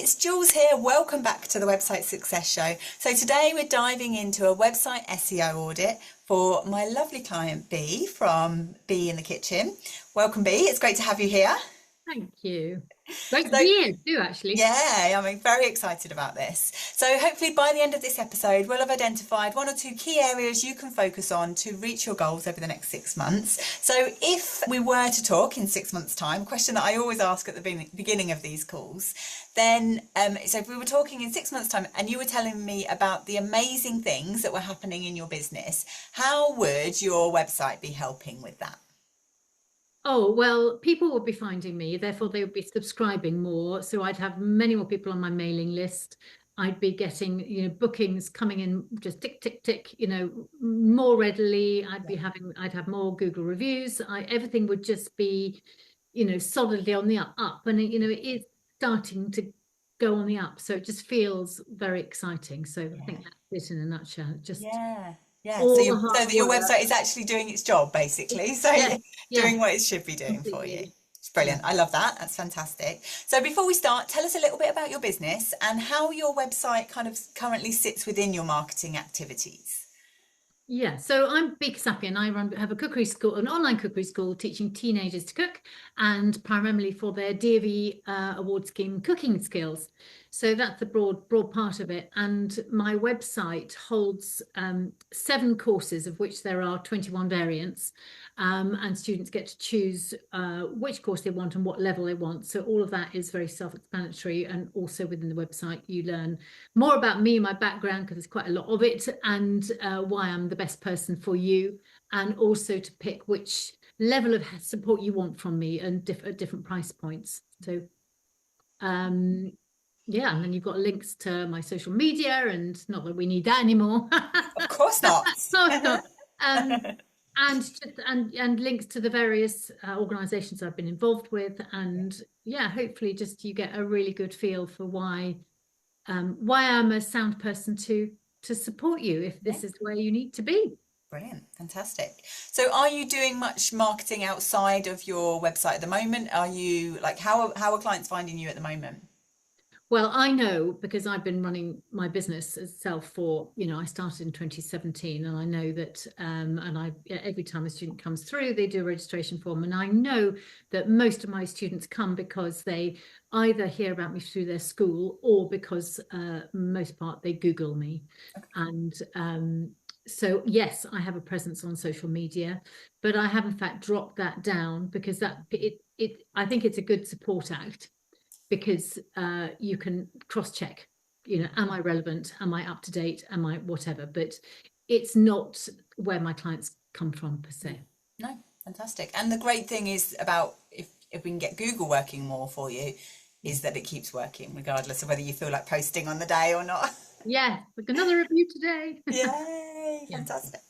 it's Jules here. Welcome back to the Website Success Show. So today we're diving into a website SEO audit for my lovely client B from B in the Kitchen. Welcome B, it's great to have you here. Thank you. Great to So, be here too, actually. yeah, I'm very excited about this. So hopefully by the end of this episode, we'll have identified 1 or 2 key areas you can focus on to reach your goals over the next 6 months. So if we were to talk in 6 months' time, a question that I always ask at the beginning of these calls, then, so if we were talking in 6 months' time and you were telling me about the amazing things that were happening in your business, how would your website be helping with that? Oh, well, people would be finding me, therefore they would be subscribing more. So I'd have many more people on my mailing list. I'd be getting, bookings coming in just tick, tick, tick, more readily. I'd have more Google reviews. Everything would just be, solidly on the up. And, it is starting to go on the up. So it just feels very exciting. So I think that's it in a nutshell. Just Yeah, so, all the so hard that your work. website is actually doing its job, basically. So Yes, yes, doing what it should be doing for you. completely. It's Yeah. brilliant. I love that. That's fantastic. So before we start, tell us a little bit about your business and how your website kind of currently sits within your marketing activities. Yeah, so I'm Big Sappy and have a cookery school, an online cookery school teaching teenagers to cook and primarily for their DV award scheme cooking skills. So that's the broad part of it. And my website holds 7 courses, of which there are 21 variants. And students get to choose which course they want and what level they want. So all of that is very self-explanatory. And also within the website, you learn more about me, my background, because there's quite a lot of it, and why I'm the best person for you, and also to pick which level of support you want from me and at different price points. So yeah, and then you've got links to my social media, and not that we need that anymore. Of course not. No. And just and links to the various organizations I've been involved with, and yeah, hopefully just you get a really good feel for why I'm a sound person to support you if this is where you need to be. Brilliant, fantastic. So are you doing much marketing outside of your website at the moment? Are you like, how are clients finding you at the moment? Well, I know because I've been running my business itself for, I started in 2017, and I know that, every time a student comes through, they do a registration form, and I know that most of my students come because they either hear about me through their school or because most part they Google me. And so yes, I have a presence on social media, but I have in fact dropped that down because I think it's a good support act, because you can cross-check, am I relevant? Am I up to date? Am I whatever? But it's not where my clients come from per se. No, fantastic. And the great thing is about if we can get Google working more for you, is that it keeps working regardless of whether you feel like posting on the day or not. Yeah, like another review today. Yay, Yeah. fantastic.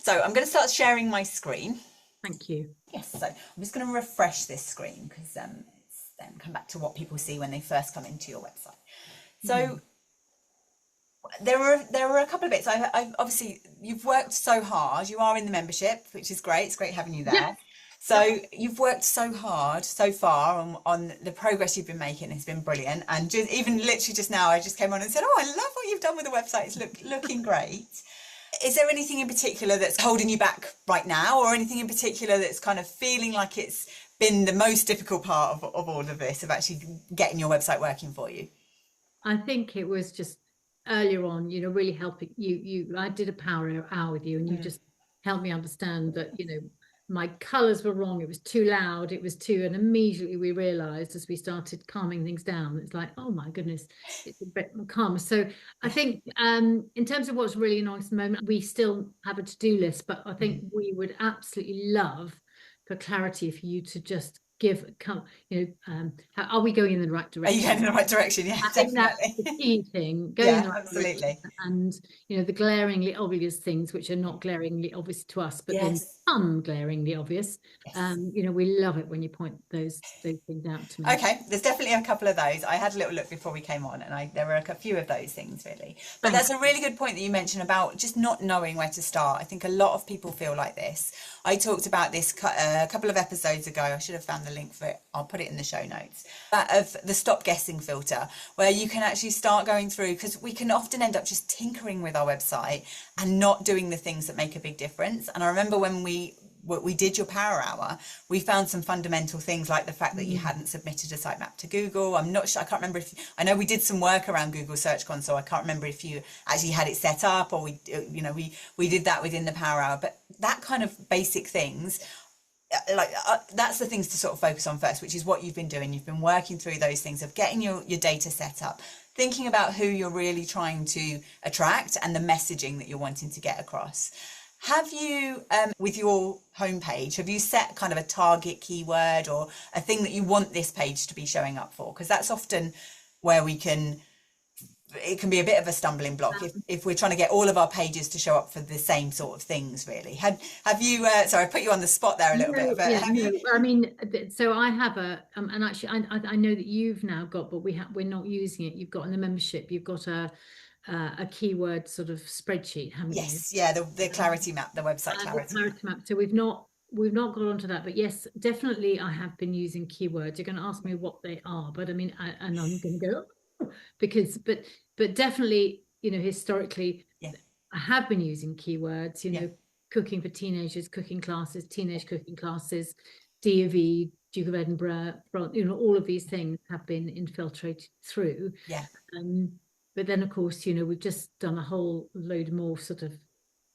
So I'm going to start sharing my screen. Thank you. Yes, so I'm just going to refresh this screen because it's then come back to what people see when they first come into your website. So there were a couple of bits. I've obviously you've worked so hard. You are in the membership, which is great. It's great having you there. Yeah. So you've worked so hard so far on the progress you've been making has been brilliant. And just, even literally just now, I just came on and said, "Oh, I love what you've done with the website. It's looking great." Is there anything in particular that's holding you back right now, or anything in particular that's kind of feeling like it's been the most difficult part of all of this, of actually getting your website working for you? I think it was just earlier on, really helping you. I did a power hour with you, and you just helped me understand that, my colors were wrong. It was too loud. It was too, and immediately we realized as we started calming things down, it's like, oh my goodness, it's a bit more calm. So I think in terms of what's really nice at the moment, we still have a to-do list, but I think we would absolutely love for clarity for you to just are we going in the right Are direction? you going in the right direction? Yeah, I think that's definitely. the key thing, going in the right Absolutely. direction. And the glaringly obvious things, which are not glaringly obvious to us, but then become glaringly obvious. We love it when you point those things out to me. Okay, there's definitely a couple of those. I had a little look before we came on, and there were a few of those things really. But that's a really good point that you mentioned about just not knowing where to start. I think a lot of people feel like this. I talked about this a couple of episodes ago. I should have found the link for it. I'll put it in the show notes. That of the stop guessing filter, where you can actually start going through, because we can often end up just tinkering with our website and not doing the things that make a big difference. And I remember when we did your power hour, we found some fundamental things like the fact that you hadn't submitted a sitemap to Google. I'm not sure, I can't remember I know we did some work around Google Search Console. I can't remember if you actually had it set up, or we did that within the power hour. But that kind of basic things, that's the things to sort of focus on first, which is what you've been doing. You've been working through those things of getting your data set up, thinking about who you're really trying to attract and the messaging that you're wanting to get across. Have you, with your homepage, have you set kind of a target keyword or a thing that you want this page to be showing up for? Because that's often where it can be a bit of a stumbling block if we're trying to get all of our pages to show up for the same sort of things, really. Have you, sorry, I put you on the spot there a little bit. But I mean, so I have and actually I know that you've now got, but we're not using it. You've got in the membership, you've got a keyword sort of spreadsheet, haven't you? Yes, yeah, the clarity map, the website clarity map. So we've not got onto that, but yes, definitely I have been using keywords. You're going to ask me what they are, but I mean, and I'm going to go because, but definitely, historically, I have been using keywords. Cooking for teenagers, cooking classes, teenage cooking classes, D.O.V., Duke of Edinburgh, all of these things have been infiltrated through. Yeah. But then, of course, we've just done a whole load more sort of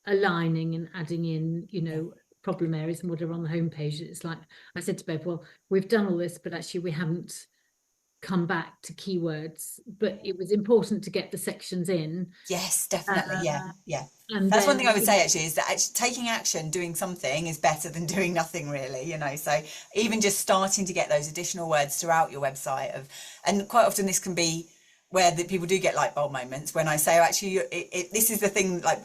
aligning and adding in, problem areas and whatever on the homepage. It's like I said to Bev, well, we've done all this, but actually we haven't come back to keywords. But it was important to get the sections in. Yes, definitely. Yeah. And that's one thing I would say, actually, is that taking action, doing something is better than doing nothing, really. So even just starting to get those additional words throughout your website and quite often this can be where people do get light bulb moments when I say, actually, this is the thing, like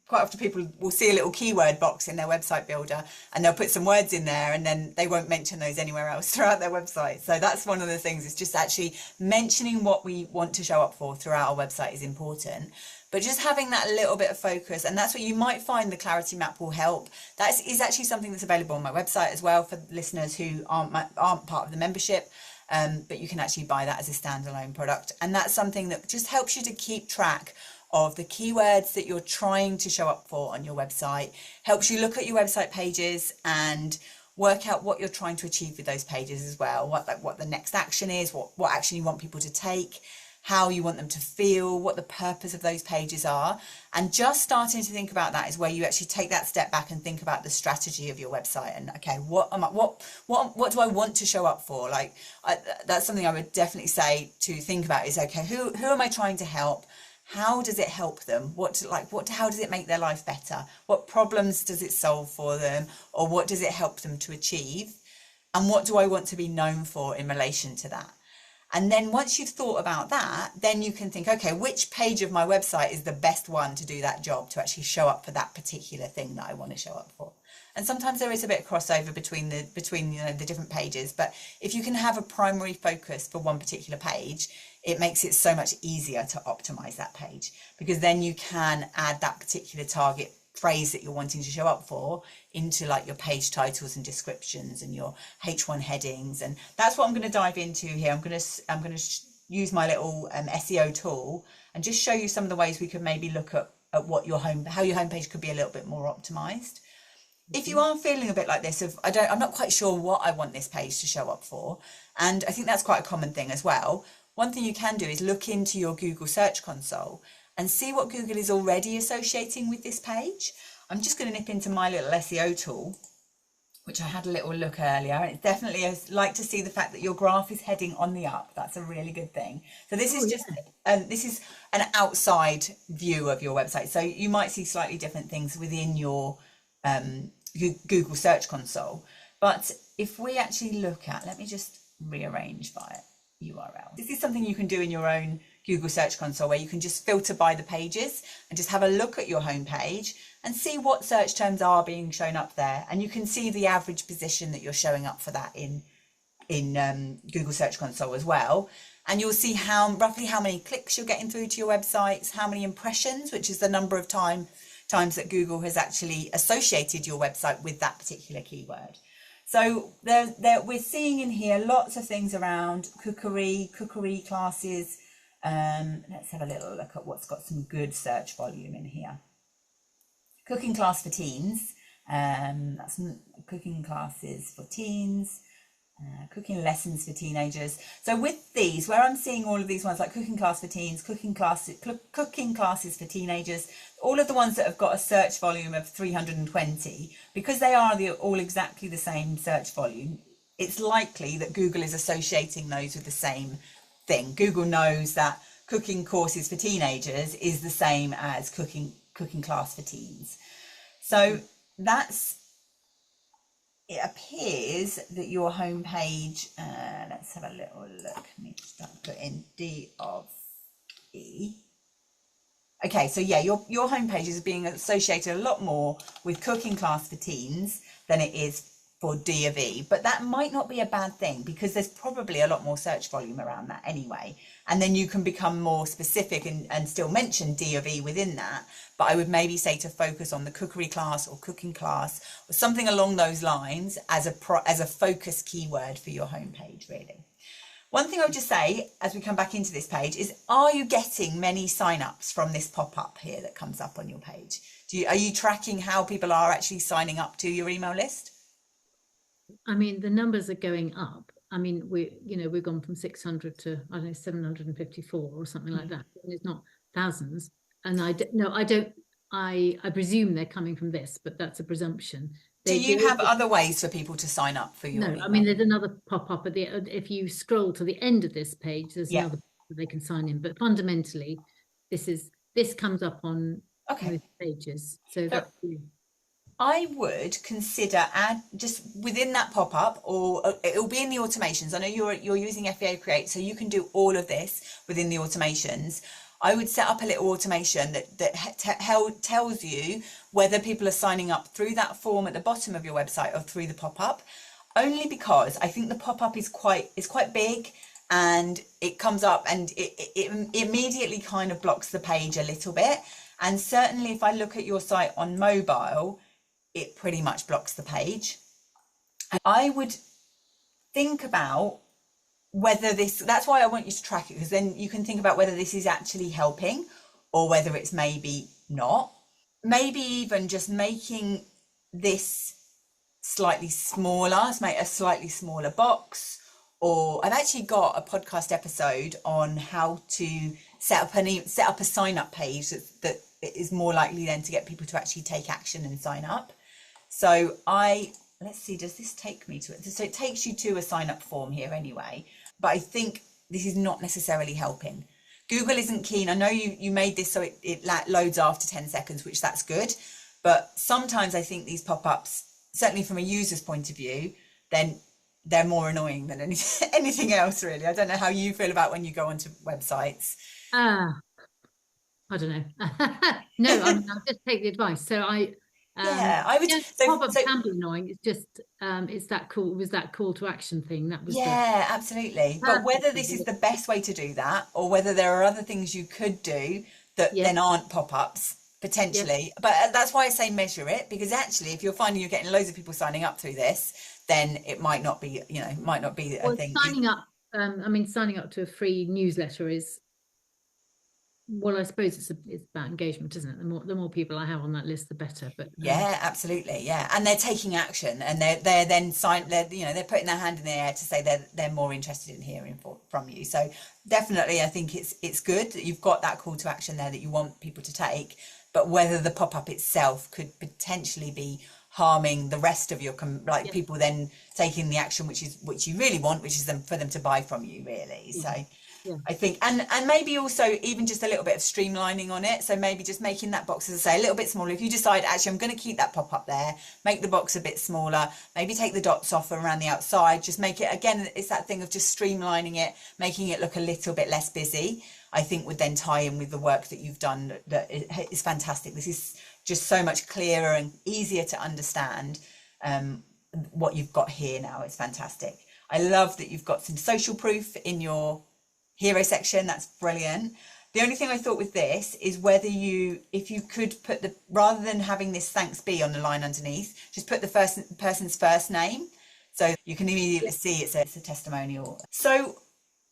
quite often people will see a little keyword box in their website builder and they'll put some words in there and then they won't mention those anywhere else throughout their website. So that's one of the things, is just actually mentioning what we want to show up for throughout our website is important. But just having that little bit of focus, and that's what you might find the clarity map will help. That is actually something that's available on my website as well for listeners who aren't part of the membership. But you can actually buy that as a standalone product. And that's something that just helps you to keep track of the keywords that you're trying to show up for on your website, helps you look at your website pages and work out what you're trying to achieve with those pages as well, what the next action is, what action you want people to take, how you want them to feel, what the purpose of those pages are. And just starting to think about that is where you actually take that step back and think about the strategy of your website and, okay, what do I want to show up for? That's something I would definitely say to think about is, okay, who am I trying to help? How does it help them? How does it make their life better? What problems does it solve for them? Or what does it help them to achieve? And what do I want to be known for in relation to that? And then once you've thought about that, then you can think, okay, which page of my website is the best one to do that job, to actually show up for that particular thing that I want to show up for? And sometimes there is a bit of crossover between the different pages, but if you can have a primary focus for one particular page, it makes it so much easier to optimize that page, because then you can add that particular target phrase that you're wanting to show up for into your page titles and descriptions and your H1 headings. And that's what I'm going to dive into here. I'm going to use my little SEO tool and just show you some of the ways we could maybe look at how your homepage could be a little bit more optimized. If you are feeling a bit like this I'm not quite sure what I want this page to show up for, and I think that's quite a common thing as well, one thing you can do is look into your Google Search Console and see what Google is already associating with this page. I'm just going to nip into my little SEO tool, which I had a little look earlier. And it's definitely, I like to see the fact that your graph is heading on the up. That's a really good thing. So this is this is an outside view of your website. So you might see slightly different things within your Google Search Console. But if we actually look at, let me just rearrange by URL. This is something you can do in your own Google Search Console, where you can just filter by the pages and just have a look at your home page and see what search terms are being shown up there. And you can see the average position that you're showing up for that in Google Search Console as well. And you'll see roughly how many clicks you're getting through to your websites, how many impressions, which is the number of times that Google has actually associated your website with that particular keyword. So we're seeing in here lots of things around cookery classes. Let's have a little look at what's got some good search volume in here. Cooking class for teens. That's cooking classes for teens. Cooking lessons for teenagers. So with these, where I'm seeing all of these ones like cooking class for teens, cooking classes for teenagers, all of the ones that have got a search volume of 320, because they are all exactly the same search volume, it's likely that Google is associating those with the same thing. Google knows that cooking courses for teenagers is the same as cooking class for teens. So it appears that your homepage, let's have a little look. Let me start putting D of E. Okay, so yeah, your homepage is being associated a lot more with cooking class for teens than it is for D of E, but that might not be a bad thing because there's probably a lot more search volume around that anyway. And then you can become more specific and still mention D of E within that. But I would maybe say to focus on the cookery class or cooking class or something along those lines as a focus keyword for your homepage, really. One thing I would just say as we come back into this page is, are you getting many sign-ups from this pop-up here that comes up on your page? Are you tracking how people are actually signing up to your email list? I mean, the numbers are going up. I mean, we've gone from 600 to, I don't know, 754 or something like that. And it's not thousands. And I presume they're coming from this, but that's a presumption. Do you have other ways for people to sign up for your email? I mean, there's another pop-up at the, if you scroll to the end of this page, there's another they can sign in. But fundamentally, this comes up on most pages. So that's I would consider just within that pop-up, or it'll be in the automations. I know you're using FAO Create, so you can do all of this within the automations. I would set up a little automation that tells you whether people are signing up through that form at the bottom of your website or through the pop-up, only because I think the pop-up is quite big and it comes up and it immediately kind of blocks the page a little bit. And certainly if I look at your site on mobile, it pretty much blocks the page. I would think about whether that's why I want you to track it, because then you can think about whether this is actually helping or whether it's maybe not. Maybe even just making this slightly smaller, make a slightly smaller box. Or I've actually got a podcast episode on how to set up a sign up page that is more likely then to get people to actually take action and sign up. So let's see, does this take me to it? So it takes you to a sign up form here anyway, but I think this is not necessarily helping. Google isn't keen. I know you made this so it loads after 10 seconds, which that's good. But sometimes I think these pop-ups, certainly from a user's point of view, then they're more annoying than anything else, really. I don't know how you feel about when you go onto websites. I don't know. No, I'll just take the advice. So I would. Pop-up can be annoying. It's just it's that cool. Was that call to action thing? That was absolutely. But whether this is the best way to do that, or whether there are other things you could do that then aren't pop-ups potentially. But that's why I say measure it, because actually, if you're finding you're getting loads of people signing up through this, then it might not be. Might not be a thing. Signing up. Signing up to a free newsletter is. Well, I suppose it's about engagement, isn't it? The more people I have on that list, the better. But absolutely, and they're taking action, and they're then they're putting their hand in the air to say they're more interested in hearing from you. So definitely, I think it's good that you've got that call to action there that you want people to take. But whether the pop-up itself could potentially be harming the rest of your people then taking the action which you really want, which is for them to buy from you, really. So. I think, and maybe also even just a little bit of streamlining on it. So maybe just making that box, as I say, a little bit smaller. If you decide, actually, I'm going to keep that pop up there, make the box a bit smaller, maybe take the dots off around the outside, just make it, again, it's that thing of just streamlining it, making it look a little bit less busy, I think would then tie in with the work that you've done. That is fantastic. This is just so much clearer and easier to understand what you've got here now. It's fantastic. I love that you've got some social proof in your hero section. That's brilliant. The only thing I thought with this is if you could put rather than having this thanks be on the line underneath, just put the person's first name. So you can immediately see it's a testimonial. So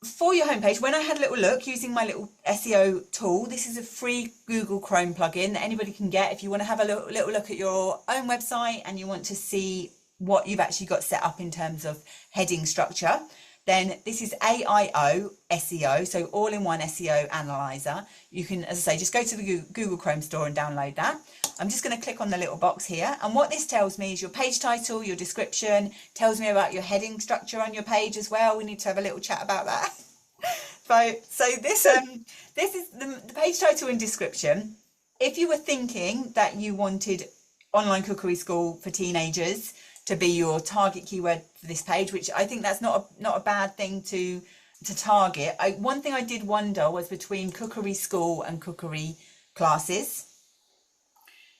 for your homepage, when I had a little look using my little SEO tool, this is a free Google Chrome plugin that anybody can get if you want to have a little look at your own website and you want to see what you've actually got set up in terms of heading structure. Then this is AIO SEO, so all-in-one SEO analyzer. You can, as I say, just go to the Google Chrome store and download that. I'm just going to click on the little box here, and what this tells me is your page title, your description, tells me about your heading structure on your page as well. We need to have a little chat about that. So this is the page title and description. If you were thinking that you wanted online cookery school for teenagers to be your target keyword for this page, which I think that's not a bad thing to target. One thing I did wonder was between cookery school and cookery classes.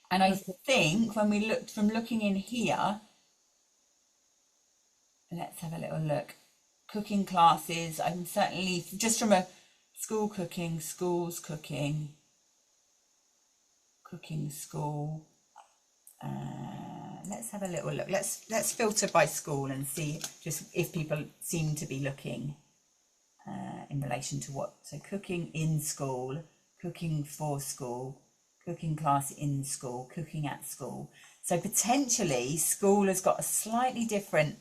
And I think when we looked from looking in here, let's have a little look. Cooking classes, I'm certainly just from a school cooking, schools cooking, cooking school. Let's have a little look. Let's filter by school and see just if people seem to be looking in relation to what. So cooking in school, cooking for school, cooking class in school, cooking at school. So potentially school has got a slightly different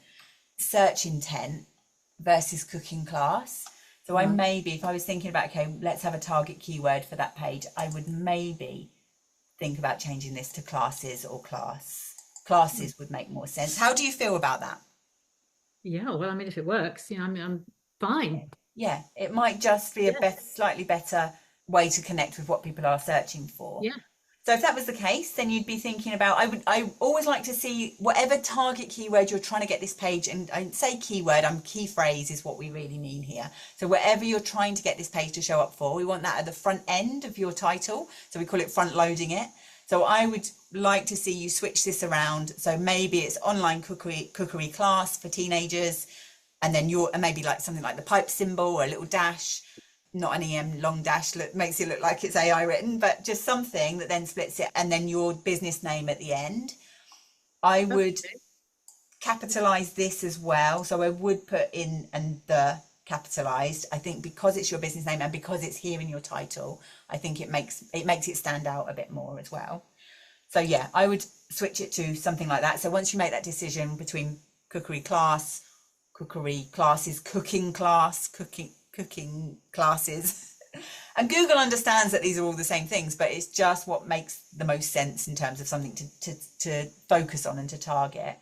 search intent versus cooking class. So I maybe, if I was thinking about, okay, let's have a target keyword for that page, I would maybe think about changing this to classes or class. Classes would make more sense. How do you feel about that? Yeah, well, I mean, if it works, you know, I'm fine. Yeah, it might just be a slightly better way to connect with what people are searching for. Yeah. So if that was the case, then you'd be thinking about, I always like to see whatever target keyword you're trying to get this page, and I say keyword, key phrase is what we really mean here. So whatever you're trying to get this page to show up for, we want that at the front end of your title. So we call it front loading it. So I would like to see you switch this around. So maybe it's online cookery class for teenagers, and then maybe like something like the pipe symbol or a little dash, not an EM long dash, makes it look like it's AI written, but just something that then splits it, and then your business name at the end. I would capitalize this as well. So I would put in and the capitalized. I think because it's your business name and because it's here in your title, I think it makes it stand out a bit more as well. So yeah, I would switch it to something like that. So once you make that decision between cookery class, cookery classes, cooking class, cooking classes, and Google understands that these are all the same things, but it's just what makes the most sense in terms of something to focus on and to target.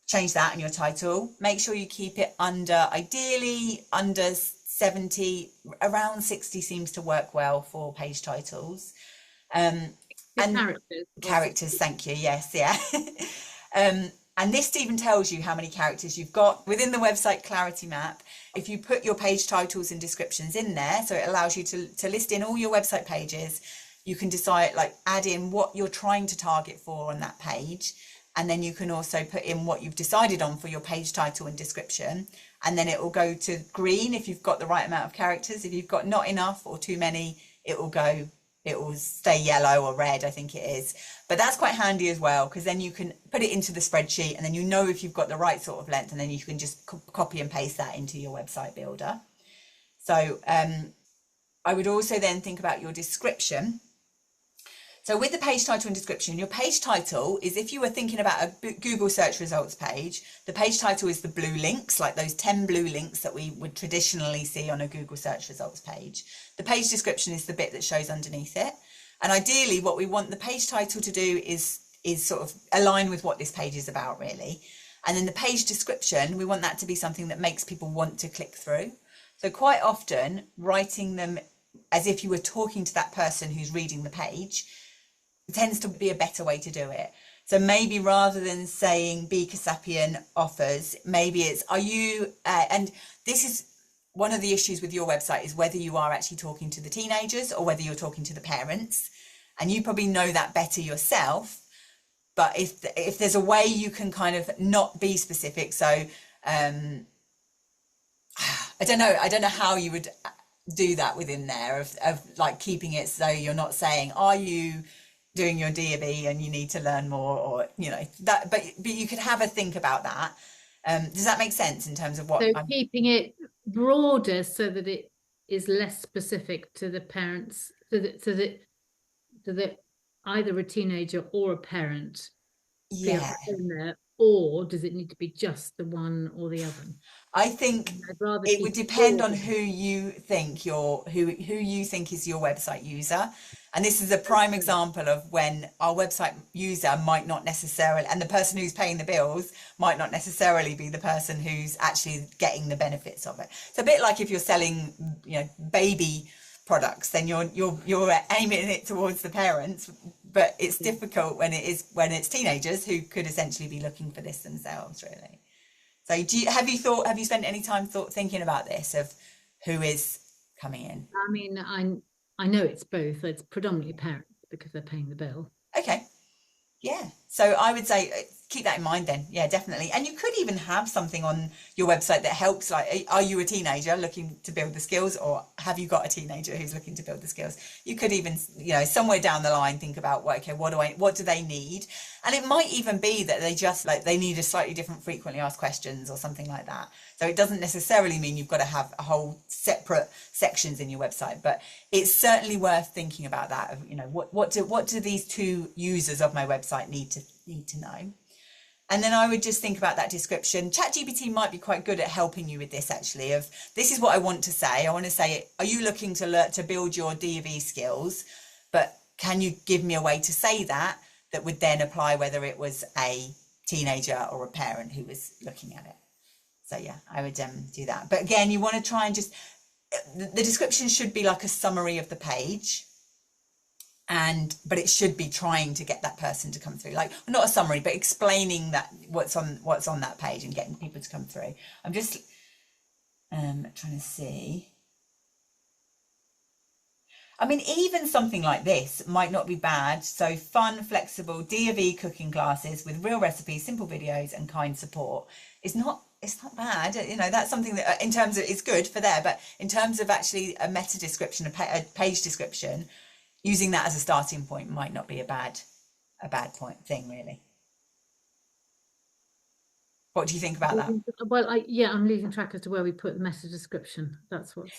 Change that in your title. Make sure you keep it ideally under 70, around 60 seems to work well for page titles. And characters, thank you. Yes, yeah. And this even tells you how many characters you've got within the website clarity map. If you put your page titles and descriptions in there, so it allows you to list in all your website pages, you can decide, like, add in what you're trying to target for on that page. And then you can also put in what you've decided on for your page title and description. And then it will go to green if you've got the right amount of characters. If you've got not enough or too many, it will stay yellow or red, I think it is. But that's quite handy as well, because then you can put it into the spreadsheet and then you know if you've got the right sort of length, and then you can just copy and paste that into your website builder. So I would also then think about your description. So with the page title and description, your page title is, if you were thinking about a Google search results page, the page title is the blue links, like those 10 blue links that we would traditionally see on a Google search results page. The page description is the bit that shows underneath it. And ideally what we want the page title to do is sort of align with what this page is about, really. And then the page description, we want that to be something that makes people want to click through. So quite often writing them as if you were talking to that person who's reading the page tends to be a better way to do it. So maybe rather than saying Be Kasapian offers, maybe it's, are you, and this is one of the issues with your website, is whether you are actually talking to the teenagers or whether you're talking to the parents. And you probably know that better yourself. But if there's a way you can kind of not be specific, so I don't know how you would do that within there, of like keeping it so you're not saying, are you doing your DB and you need to learn more, or, you know, that, but you could have a think about that. Does that make sense in terms of what So I'm... keeping it broader so that it is less specific to the parents, so that either a teenager or a parent feel Yeah, in there, or does it need to be just the one or the other? I think I'd rather it would keep it depend on broader. who you think who you think is your website user. And this is a prime example of when our website user might not necessarily, and the person who's paying the bills might not necessarily be the person who's actually getting the benefits of it. It's a bit like if you're selling, baby products, then you're aiming it towards the parents, but it's difficult when it's teenagers who could essentially be looking for this themselves, really. So have you spent any time thinking about this, of who is coming in? I mean, I know it's both. It's predominantly parents because they're paying the bill. Okay. Yeah. So I would say keep that in mind then. Yeah, definitely. And you could even have something on your website that helps, like, are you a teenager looking to build the skills, or have you got a teenager who's looking to build the skills? You could even, somewhere down the line think about, well, okay, what do they need? And it might even be that they need a slightly different frequently asked questions or something like that. So it doesn't necessarily mean you've got to have a whole separate sections in your website, but it's certainly worth thinking about that. Of, what do these two users of my website need to know? And then I would just think about that description. ChatGPT might be quite good at helping you with this, actually, of this is what I want to say. I want to say, are you looking to learn to build your D&V skills? But can you give me a way to say that would then apply whether it was a teenager or a parent who was looking at it? So yeah, I would do that. But again, you want to try and just, the description should be like a summary of the page. But it should be trying to get that person to come through, like not a summary, but explaining that what's on that page and getting people to come through. I'm just trying to see. I mean, even something like this might not be bad. So fun, flexible D&V cooking classes with real recipes, simple videos, and kind support. It's not bad. That's something that, in terms of, it's good for there, but in terms of actually a meta description, a page description, using that as a starting point might not be a bad thing, really. What do you think about that? Well, I'm losing track as to where we put the meta description. That's what's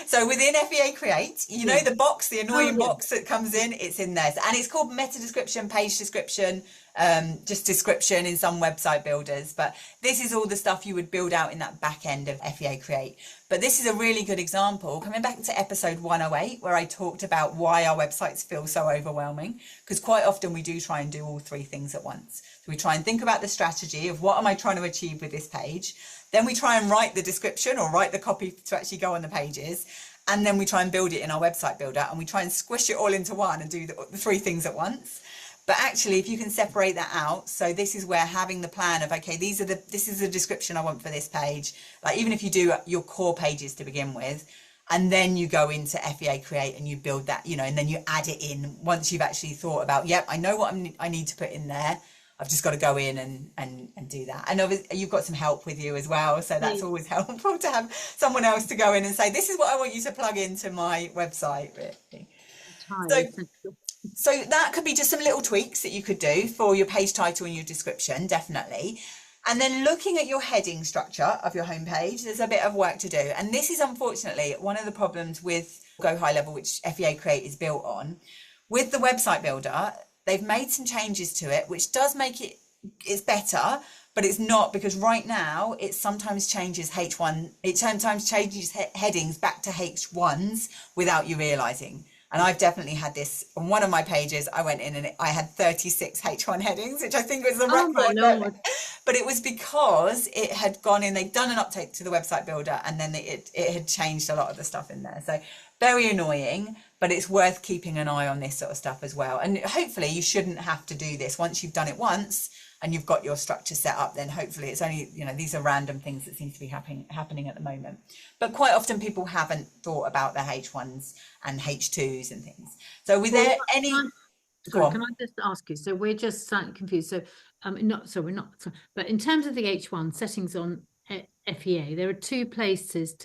So within FEA Create, the box, the annoying box that comes in, it's in there, and it's called meta description, page description, just description in some website builders. But this is all the stuff you would build out in that back end of FEA Create. But this is a really good example, coming back to episode 108, where I talked about why our websites feel so overwhelming, because quite often we do try and do all three things at once. So we try and think about the strategy of what am I trying to achieve with this page. Then we try and write the description or write the copy to actually go on the pages. And then we try and build it in our website builder, and we try and squish it all into one and do the three things at once. But actually, if you can separate that out, so this is where having the plan of, okay, this is the description I want for this page. Like, even if you do your core pages to begin with, and then you go into FEA Create and you build that, and then you add it in once you've actually thought about, yep, I know what I need to put in there. I've just got to go in and do that. And obviously you've got some help with you as well. So that's always helpful to have someone else to go in and say, this is what I want you to plug into my website, really. So that could be just some little tweaks that you could do for your page title and your description, definitely. And then looking at your heading structure of your homepage, there's a bit of work to do. And this is unfortunately one of the problems with Go High Level, which FEA Create is built on. With the website builder, they've made some changes to it, which does make it's better, but it's not, because right now it sometimes changes headings back to H1s without you realizing. And I've definitely had this on one of my pages. I went in and I had 36 H1 headings, which I think was the record. But it was because it had gone in, they'd done an update to the website builder, and then it had changed a lot of the stuff in there. So very annoying, but it's worth keeping an eye on this sort of stuff as well. And hopefully you shouldn't have to do this once you've done it once and you've got your structure set up. Then hopefully it's only, these are random things that seem to be happening at the moment. But quite often people haven't thought about their H1s and H2s and things. So with there any... Sorry, can I just ask you? So we're just slightly confused. So we're not. But in terms of the H1 settings on FEA, there are two places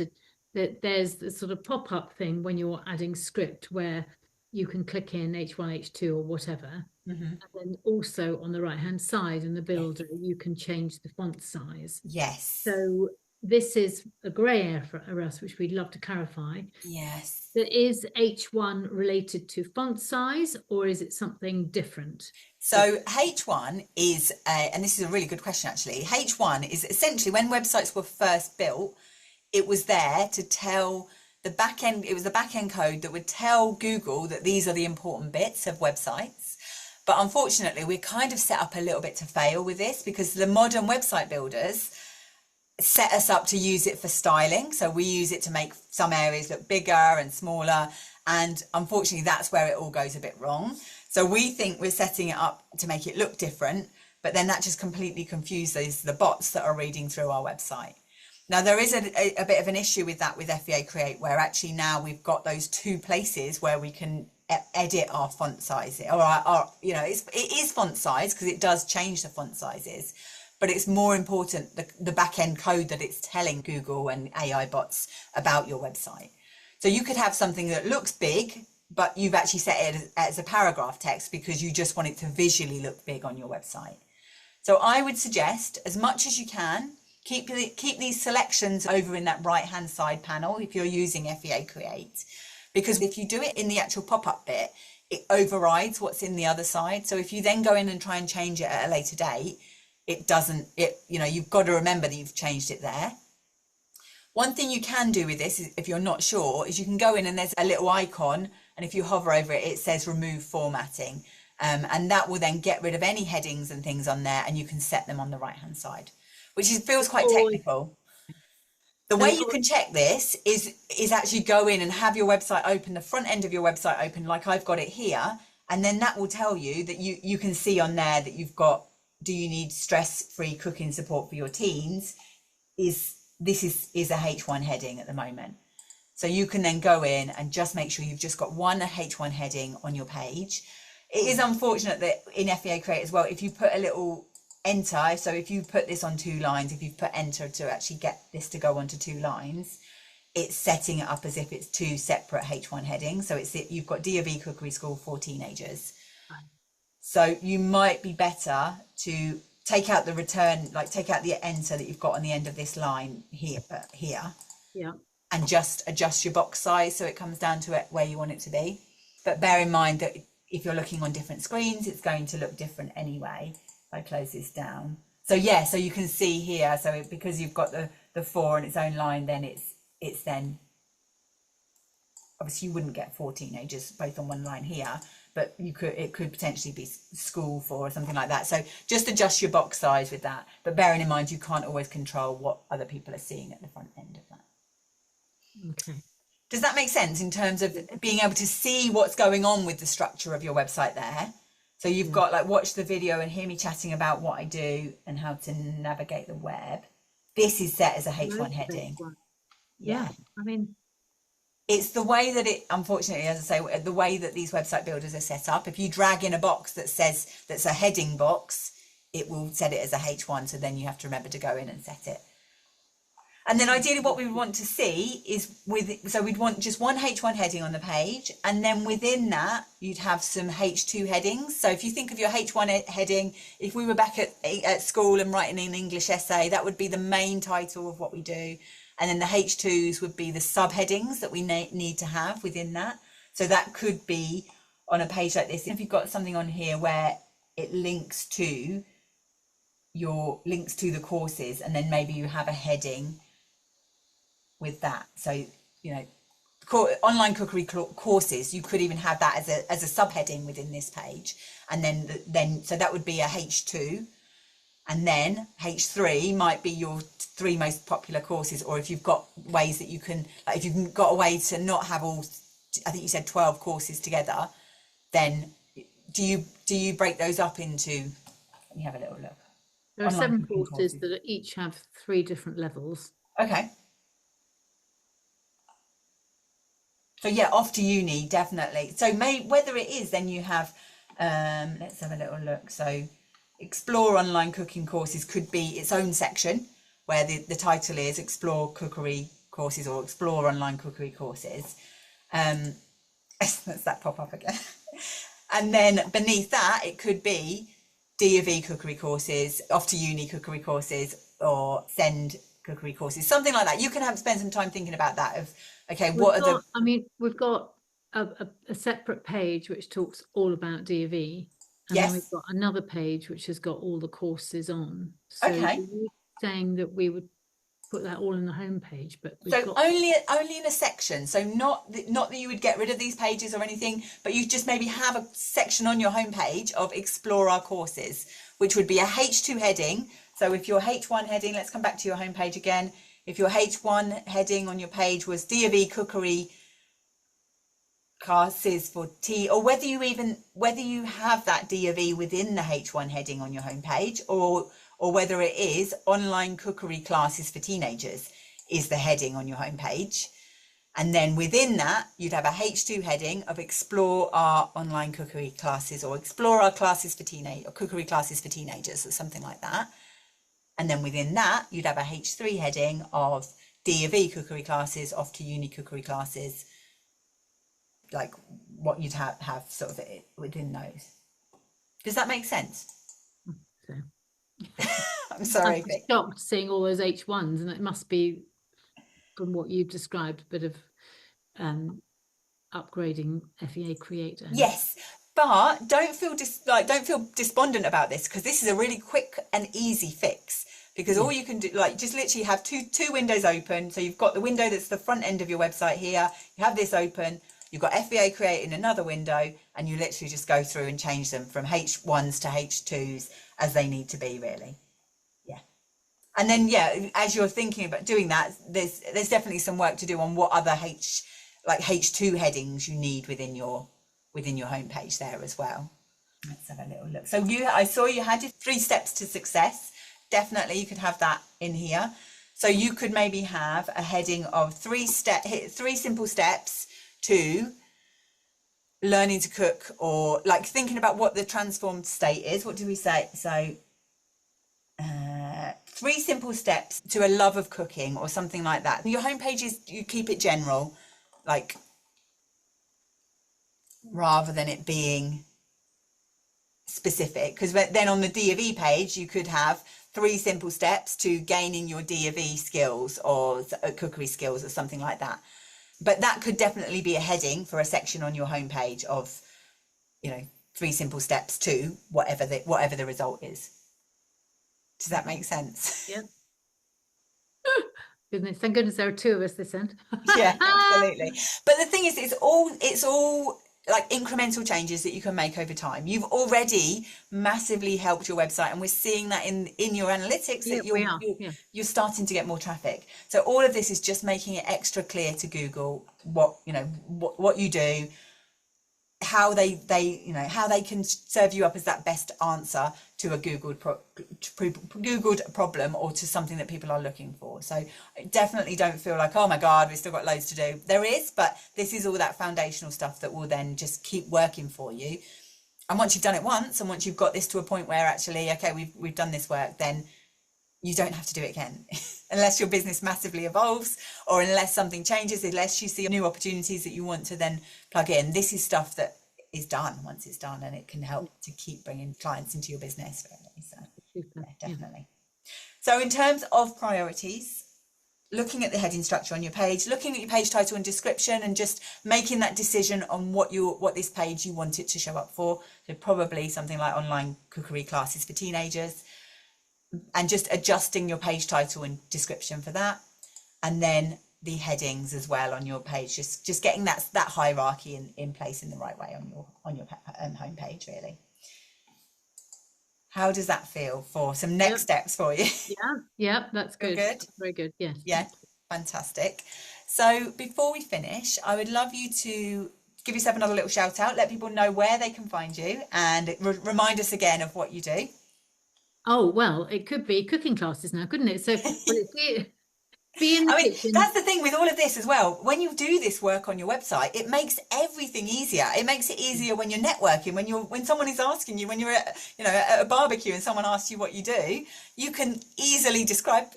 there's the sort of pop-up thing when you're adding script where you can click in H1, H2 or whatever. Mm-hmm. And then also on the right hand side in the builder, Yes. you can change the font size. Yes. So this is a grey area for us, which we'd love to clarify. Yes. That is H1 related to font size, or is it something different? So H1 is, and this is a really good question actually, H1 is essentially when websites were first built, it was there to tell the back end, it was the back end code that would tell Google that these are the important bits of websites. But unfortunately, we're kind of set up a little bit to fail with this because the modern website builders set us up to use it for styling. So we use it to make some areas look bigger and smaller. And unfortunately, that's where it all goes a bit wrong. So we think we're setting it up to make it look different, but then that just completely confuses the bots that are reading through our website. Now, there is a bit of an issue with that with FEA Create, where actually now we've got those two places where we can edit our font size, or our you know, it is font size because it does change the font sizes, but it's more important the back end code that it's telling Google and AI bots about your website. So you could have something that looks big, but you've actually set it as a paragraph text because you just want it to visually look big on your website. So I would suggest, as much as you can, keep these selections over in that right hand side panel if you're using FEA Create, because if you do it in the actual pop-up bit, it overrides what's in the other side. So if you then go in and try and change it at a later date, it doesn't, you know, you've got to remember that you've changed it there. One thing you can do with this, is, if you're not sure, is you can go in and there's a little icon, and if you hover over it, it says remove formatting. And that will then get rid of any headings and things on there, and you can set them on the right hand side, which feels quite technical. The way you can check this is actually go in and have your website open, the front end of your website open, like I've got it here, and then that will tell you that you can see on there that you've got, do you need stress-free cooking support for your teens? This is a H1 heading at the moment. So you can then go in and just make sure you've just got one H1 heading on your page. It is unfortunate that in FEA Create as well, if you put a little enter, so if you put this on 2 lines, if you've put enter to actually get this to go onto 2 lines, it's setting it up as if it's 2 separate H1 headings. So you've got D&V Cookery School for teenagers. So you might be better to take out the return, like take out the enter that you've got on the end of this line here, yeah, and just adjust your box size so it comes down to where you want it to be. But bear in mind that if you're looking on different screens, it's going to look different anyway. If I close this down. So yeah, so you can see here, so because you've got the 4 on its own line, then it's then, obviously you wouldn't get 4 teenagers both on one line here, but it could potentially be school for or something like that. So just adjust your box size with that, but bearing in mind you can't always control what other people are seeing at the front end of that. Okay. Does that make sense in terms of being able to see what's going on with the structure of your website there? So you've got like watch the video and hear me chatting about what I do and how to navigate the web. This is set as a H1 heading. Yeah, I mean, it's the way that it, unfortunately, as I say, the way that these website builders are set up. If you drag in a box that says that's a heading box, it will set it as a H1. So then you have to remember to go in and set it. And then ideally what we would want to see is so we'd want just one H1 heading on the page. And then within that, you'd have some H2 headings. So if you think of your H1 heading, if we were back at school and writing an English essay, that would be the main title of what we do. And then the H2s would be the subheadings that we need to have within that. So that could be on a page like this. If you've got something on here where it links to the courses, and then maybe you have a heading with that. So, you know, online cookery courses, you could even have that as a subheading within this page. And then so that would be a H2. And then H3 might be your 3 most popular courses, or if you've got ways that you can, like if you've got a way to not have all, I think you said 12 courses together, then do you break those up into, let me have a little look. There are 7 courses that each have 3 different levels. Okay. So yeah, off to uni, definitely. So whether it is, then you have, let's have a little look. So Explore Online Cooking Courses could be its own section where the title is Explore Cookery Courses or Explore Online Cookery Courses. That's that pop up again. And then beneath that, it could be D&V cookery courses, off to uni cookery courses, or send cookery courses, something like that. You can spend some time thinking about that of, okay, we've got a separate page which talks all about D&V, and then we've yes, got another page which has got all the courses on. So okay. were you saying that we would put that all in the home page, but we've So got only in a section. So not that you would get rid of these pages or anything, but you just maybe have a section on your homepage of explore our courses, which would be a H2 heading. So if your H1 heading, let's come back to your homepage again. If your H1 heading on your page was D&V cookery classes for tea, or whether you have that D&V within the H1 heading on your homepage, or whether it is online cookery classes for teenagers is the heading on your homepage. And then within that, you'd have a H2 heading of explore our online cookery classes, or explore our classes for or cookery classes for teenagers, or something like that. And then within that, you'd have a H3 heading of D&V cookery classes, off to uni cookery classes, like what you'd have sort of within those. Does that make sense? so. I'm sorry. I'm shocked seeing all those H1s, and it must be, from what you've described, a bit of upgrading FEA Create. Yes, but don't feel despondent about this, because this is a really quick and easy fix. Because all you can do, just literally have two windows open. So you've got the window that's the front end of your website here. You have this open. You've got FBA Create in another window, and you literally just go through and change them from H1s to H2s as they need to be, really. Yeah. And then, yeah, as you're thinking about doing that, there's definitely some work to do on what other H2 headings you need within your homepage there as well. Let's have a little look. So I saw you had your 3 steps to success. Definitely you could have that in here. So you could maybe have a heading of 3 simple steps to learning to cook, or like thinking about what the transformed state is. What do we say? So 3 simple steps to a love of cooking, or something like that. Your homepage you keep it general, like, rather than it being specific, because then on the D&V page you could have 3 simple steps to gaining your D&V skills, or cookery skills, or something like that. But that could definitely be a heading for a section on your homepage of, 3 simple steps to whatever the result is. Does that make sense? Yeah. Goodness, thank goodness there are 2 of us this end. Yeah, absolutely. But the thing is, it's all like incremental changes that you can make over time. You've already massively helped your website, and we're seeing that in your analytics, that you're starting to get more traffic. So all of this is just making it extra clear to Google what you do, how they can serve you up as that best answer to a Googled problem, or to something that people are looking for. So definitely don't feel like, oh my God, we've still got loads to do. There is, but this is all that foundational stuff that will then just keep working for you. And once you've done it once, and once you've got this to a point where actually, okay, we've done this work, then you don't have to do it again. Unless your business massively evolves, or unless something changes, unless you see new opportunities that you want to then plug in. This is stuff that is done once it's done, and it can help to keep bringing clients into your business, really. So yeah, definitely. So in terms of priorities, looking at the heading structure on your page, looking at your page title and description, and just making that decision on what this page you want it to show up for. So probably something like online cookery classes for teenagers, and just adjusting your page title and description for that. And then the headings as well on your page, just getting that hierarchy in place in the right way on your homepage, really. How does that feel for some next steps for you? Yeah, that's good. Good. Very good. Yes. Yeah, fantastic. So before we finish, I would love you to give yourself another little shout out, let people know where they can find you, and remind us again of what you do. Oh, well, it could be cooking classes now, couldn't it? So be in the kitchen. That's the thing with all of this as well. When you do this work on your website, it makes everything easier. It makes it easier when you're networking, when someone is asking you, when you're at a barbecue and someone asks you what you do, you can easily describe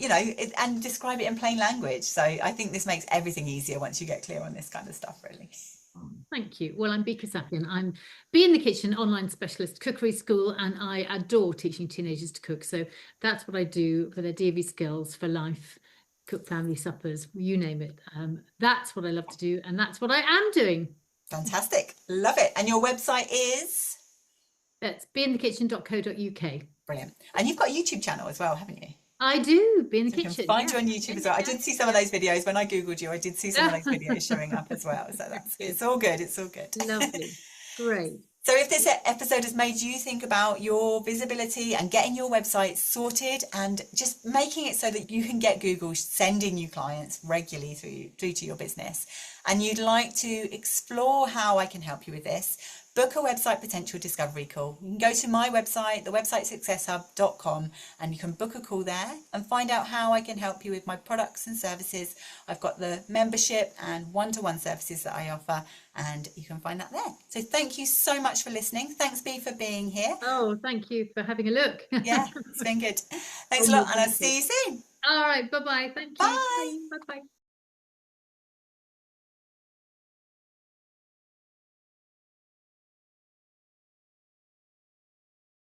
and describe it in plain language. So I think this makes everything easier once you get clear on this kind of stuff, really. Thank you. Well, I'm Bika Sapian. I'm Be in the Kitchen online specialist cookery school, and I adore teaching teenagers to cook. So that's what I do for their DV skills for life, cook family suppers, you name it. That's what I love to do, and that's what I am doing. Fantastic. Love it. And your website is? That's beinthekitchen.co.uk. Brilliant. And you've got a YouTube channel as well, haven't you? I do. Be in the So we can kitchen. find Yeah. you on YouTube as well. I did see some of those videos when I Googled you. I did see some of those videos showing up as well. So it's all good. It's all good. Lovely. Great. So if this episode has made you think about your visibility and getting your website sorted and just making it so that you can get Google sending you clients regularly through to your business, and you'd like to explore how I can help you with this, book a website potential discovery call. You can go to my website, the website successhub.com, and you can book a call there and find out how I can help you with my products and services. I've got the membership and one-to-one services that I offer, and you can find that there. So thank you so much for listening. Thanks, Bea, for being here. Oh, thank you for having a look. Yeah, it's been good. Thanks a lot, and I'll see you soon. All right. Bye-bye. Thank you. Bye. Bye-bye.